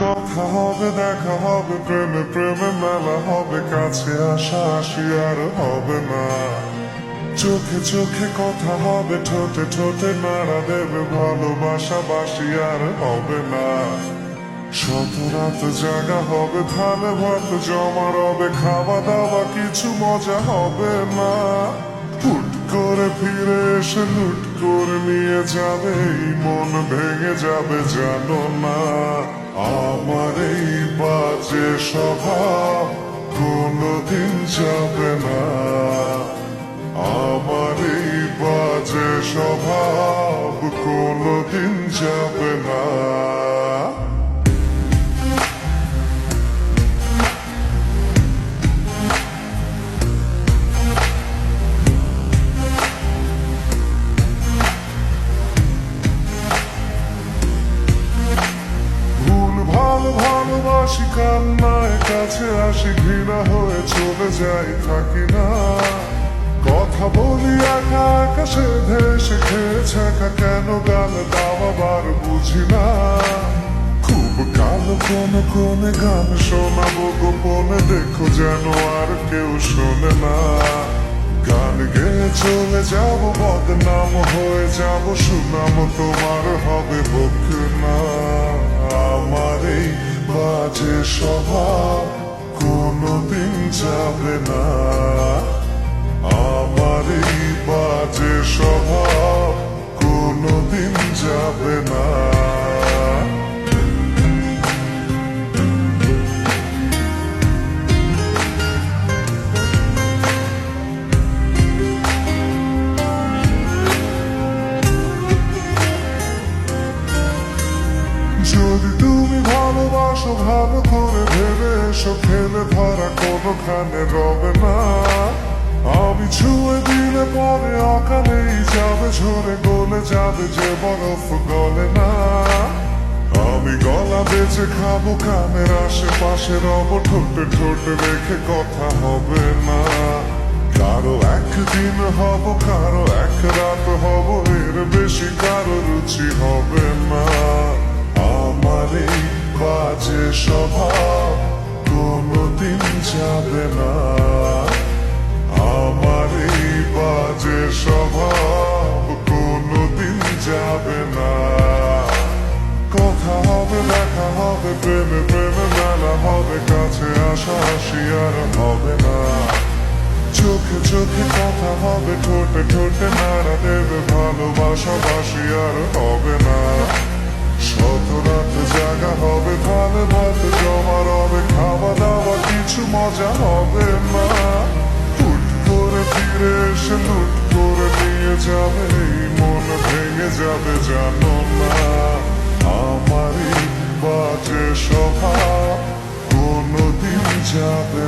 কথা হবে, দেখা হবে, প্রেমে প্রেমে মেলা হবে, কাছে আসা আসি আর হবে না। চোখে চোখে কথা হবে, ঠোঁটে ঠোঁটে নাড়া দেবে, ভালোবাসা বাসি আর হবে না। শত রাত জাগা হবে, ধানে ভাত জমা রবে, খাওয়া দাওয়া কিছু মজা হবে না। হুট করে ফিরে এসে লুট করে নিয়ে যাবে, এই মন ভেঙে যাবে জানো না। আমার এই বাজে স্বভাব কোনোদিন যাবে না, আমার এই বাজে স্বভাব কোনোদিন যাবে না। ভালোবাসি কান্নায় কাছে আসি, ঘৃণা হয়ে চলে যাই থাকি না। কথা বলি একা একা, সেধে এসে খেয়েছে একা, কেন গাল দাও আবার বুঝি না। খুব কালো কোনে গান শোনাবো গোপনে, দেখো যেন আর কেউ শোনে না। গান গেয়ে চলে যাব, বদনাম হয়ে যাব, সুনাম তোমার হবে হোক না। আমার এই বাজে স্বভাব কোনোদিন যাবে না, আমার এই বাজে স্বভাব কোনোদিন যাবে না। যদি তুমি ভালোবাসো ভালো করে ভেবে এসো, ফেলে ধরা কোনোখানে রবে না। আমি ছুঁয়ে দিলে পরে অকালেই যাবে, ঝরে গলে যাবে যে বরফ গলে না। আমি গলা বেঁচে খাবো, কানের আশেপাশে রব, ঠোঁটে ঠোঁটে রেখে কথা হবে না। কারো একদিন হব, কারো এক রাত হব, এর বেশি কারো রুচি হবে না। আমার এই বাজে স্বভাব কোনোদিন যাবে না, আমার এই বাজে স্বভাব কোনোদিন যাবে না। কথা হবে, দেখা হবে, প্রেমে প্রেমে মেলা হবে, কাছে আসা আসি আর হবে না। চোখে চোখে কথা হবে, ঠোঁটে ঠোঁটে নাড়া দেবে, ভালোবাসা বাসি আর হবে না। শত রাত জাগা হবে, ধানে ভাত জমা রবে, খাওয়া দাওয়া কিছু মজা হবে না। হুট করে ফিরে এসে লুট করে নিয়ে যাবে, এই মন ভেঙে যাবে জানো না। আমার এই বাজে স্বভাব কোনোদিন যাবে